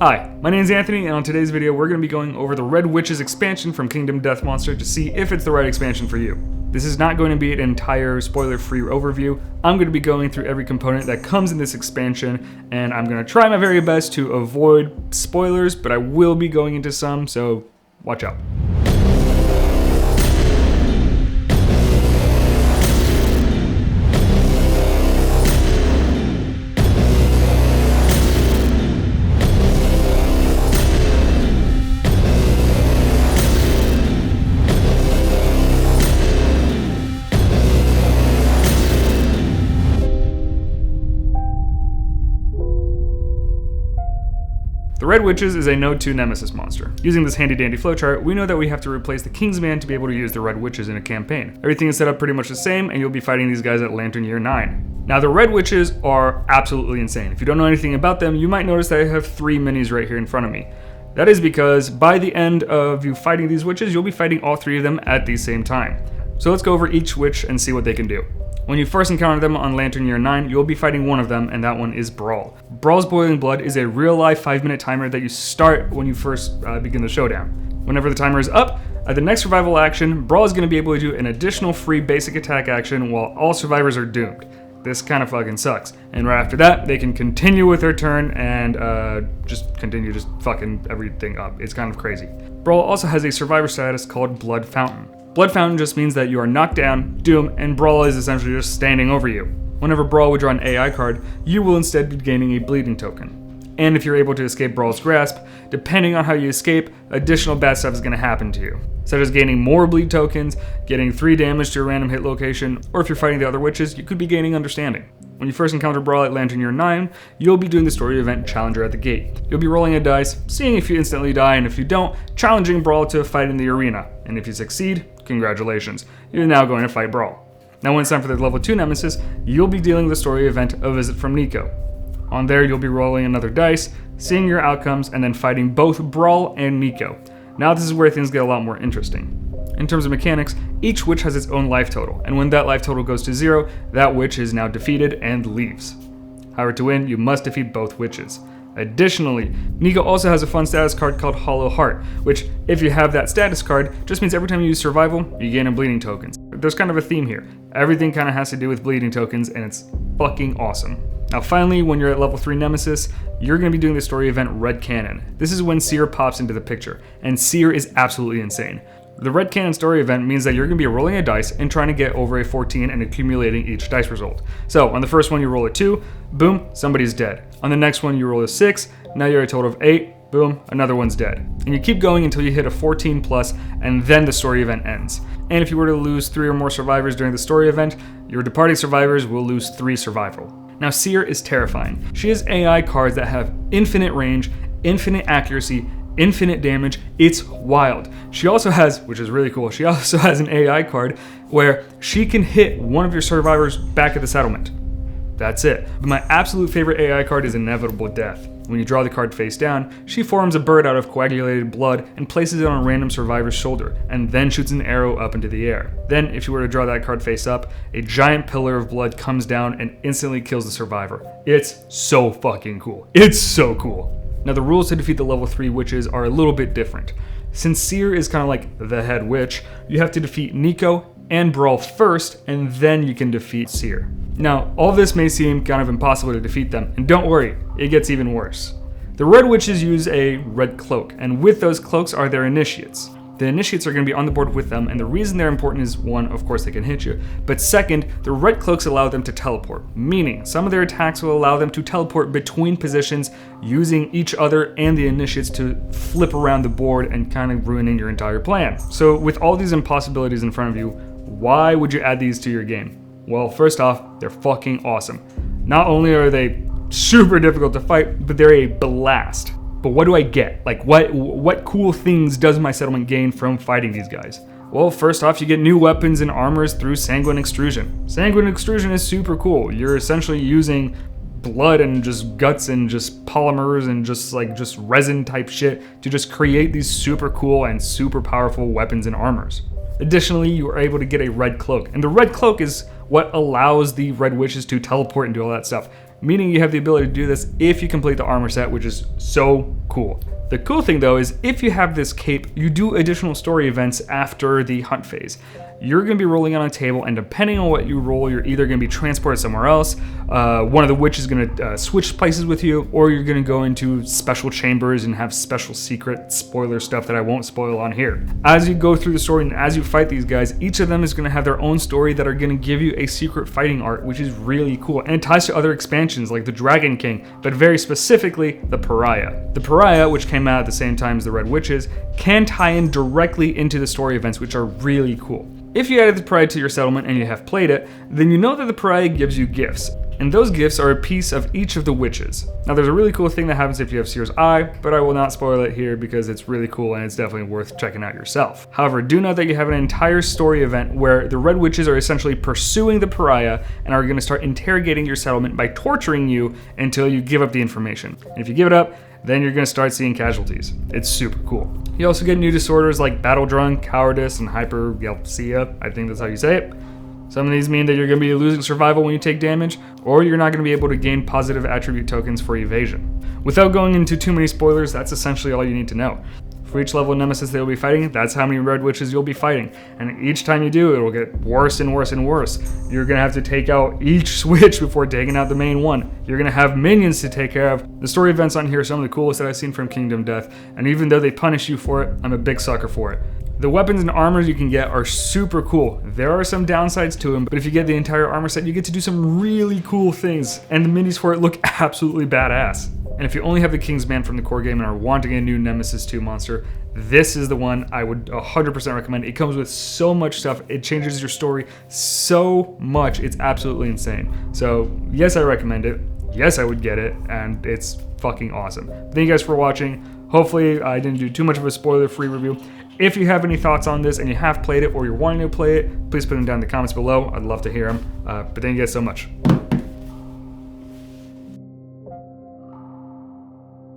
Hi, my name is Anthony, and on today's video we're going to be going over the Red Witches expansion from Kingdom Death Monster to see if it's the right expansion for you. This is not going to be an entire spoiler-free overview. I'm going to be going through every component that comes in this expansion, and I'm going to try my very best to avoid spoilers, but I will be going into some, so watch out. The Red Witches is a Node 2 Nemesis monster. Using this handy-dandy flowchart, we know that we have to replace the Kingsman to be able to use the Red Witches in a campaign. Everything is set up pretty much the same, and you'll be fighting these guys at Lantern Year 9. Now, the Red Witches are absolutely insane. If you don't know anything about them, you might notice that I have 3 minis right here in front of me. That is because by the end of you fighting these witches, you'll be fighting all 3 of them at the same time. So let's go over each witch and see what they can do. When you first encounter them on Lantern Year 9, you'll be fighting one of them, and that one is Brawl. Brawl's Boiling Blood is a real-life 5-minute timer that you start when you first begin the showdown. Whenever the timer is up, at the next survival action, Brawl is going to be able to do an additional free basic attack action while all survivors are doomed. This kind of fucking sucks. And right after that, they can continue with their turn and just continue fucking everything up. It's kind of crazy. Brawl also has a survivor status called Blood Fountain. Blood Fountain just means that you are knocked down, doomed, and Brawl is essentially just standing over you. Whenever Brawl would draw an AI card, you will instead be gaining a bleeding token. And if you're able to escape Brawl's grasp, depending on how you escape, additional bad stuff is going to happen to you. Such as gaining more bleed tokens, getting 3 damage to a random hit location, or if you're fighting the other witches, you could be gaining understanding. When you first encounter Brawl at Lantern Year 9, you'll be doing the story event Challenger at the Gate. You'll be rolling a dice, seeing if you instantly die, and if you don't, challenging Brawl to a fight in the arena. And if you succeed, congratulations, you're now going to fight Brawl. Now when it's time for the level 2 Nemesis, you'll be dealing the story event A Visit from Nico. On there, you'll be rolling another dice, seeing your outcomes, and then fighting both Brawl and Nico. Now this is where things get a lot more interesting. In terms of mechanics, each witch has its own life total, and when that life total goes to 0, that witch is now defeated and leaves. However, to win, you must defeat both witches. Additionally, Nico also has a fun status card called Hollow Heart, which, if you have that status card, just means every time you use survival, you gain a bleeding tokens. There's kind of a theme here. Everything kind of has to do with bleeding tokens, and it's fucking awesome. Now finally, when you're at level 3 Nemesis, you're going to be doing the story event Red Cannon. This is when Seer pops into the picture, and Seer is absolutely insane. The Red Cannon story event means that you're going to be rolling a dice and trying to get over a 14 and accumulating each dice result. So on the first one you roll a 2, boom, somebody's dead. On the next one you roll a 6, now you're a total of 8, boom, another one's dead. And you keep going until you hit a 14 plus, and then the story event ends. And if you were to lose 3 or more survivors during the story event, your departing survivors will lose 3 survival. Now Seer is terrifying. She has AI cards that have infinite range, infinite accuracy, infinite damage. It's wild. She also has, which is really cool, she also has an AI card where she can hit one of your survivors back at the settlement. That's it. But my absolute favorite AI card is Inevitable Death. When you draw the card face down, she forms a bird out of coagulated blood and places it on a random survivor's shoulder, and then shoots an arrow up into the air. Then, if you were to draw that card face up, a giant pillar of blood comes down and instantly kills the survivor. It's so fucking cool. It's so cool. Now the rules to defeat the level 3 witches are a little bit different. Since Seer is kind of like the head witch, you have to defeat Nico and Brawl first, and then you can defeat Seer. Now, all this may seem kind of impossible to defeat them, and don't worry, it gets even worse. The Red Witches use a red cloak, and with those cloaks are their initiates. The initiates are going to be on the board with them, and the reason they're important is 1, of course they can hit you, but 2nd, the red cloaks allow them to teleport, meaning some of their attacks will allow them to teleport between positions using each other and the initiates to flip around the board and kind of ruining your entire plan. So with all these impossibilities in front of you, why would you add these to your game? Well, first off, they're fucking awesome. Not only are they super difficult to fight, but they're a blast. But what do I get? Like, what cool things does my settlement gain from fighting these guys? Well, first off, you get new weapons and armors through Sanguine Extrusion. Sanguine Extrusion is super cool. You're essentially using blood and just guts and just polymers and just resin type shit to just create these super cool and super powerful weapons and armors. Additionally, you are able to get a red cloak, and the red cloak is what allows the Red Witches to teleport and do all that stuff. meaning you have the ability to do this if you complete the armor set, which is so cool. The cool thing though is if you have this cape, you do additional story events after the hunt phase. You're going to be rolling on a table, and depending on what you roll, you're either going to be transported somewhere else, one of the witches is going to switch places with you, or you're going to go into special chambers and have special secret spoiler stuff that I won't spoil on here. As you go through the story and as you fight these guys, each of them is going to have their own story that are going to give you a secret fighting art, which is really cool, and it ties to other expansions like the Dragon King, but very specifically the Pariah. The Pariah, which came out at the same time as the Red Witches, can tie in directly into the story events, which are really cool. If you added the Pariah to your settlement and you have played it, then you know that the Pariah gives you gifts, and those gifts are a piece of each of the witches. Now there's a really cool thing that happens if you have Seer's Eye, but I will not spoil it here because it's really cool and it's definitely worth checking out yourself. However, do know that you have an entire story event where the Red Witches are essentially pursuing the Pariah and are going to start interrogating your settlement by torturing you until you give up the information. And if you give it up, then you're going to start seeing casualties. It's super cool. You also get new disorders like Battle Drunk, Cowardice, and Hypergalpsia. I think that's how you say it. Some of these mean that you're going to be losing survival when you take damage, or you're not going to be able to gain positive attribute tokens for evasion. Without going into too many spoilers, that's essentially all you need to know. For each level of nemesis they'll be fighting, that's how many Red Witches you'll be fighting. And each time you do, it'll get worse and worse and worse. You're going to have to take out each switch before taking out the main one. You're going to have minions to take care of. The story events on here are some of the coolest that I've seen from Kingdom Death, and even though they punish you for it, I'm a big sucker for it. The weapons and armors you can get are super cool. There are some downsides to them, but if you get the entire armor set, you get to do some really cool things, and the minis for it look absolutely badass. And if you only have the Kingsman from the core game and are wanting a new Nemesis 2 monster, this is the one I would 100% recommend. It comes with so much stuff. It changes your story so much. It's absolutely insane. So yes, I recommend it. Yes, I would get it, and it's fucking awesome. Thank you guys for watching. Hopefully I didn't do too much of a spoiler-free review. If you have any thoughts on this and you have played it or you're wanting to play it, please put them down in the comments below. I'd love to hear them. But thank you guys so much.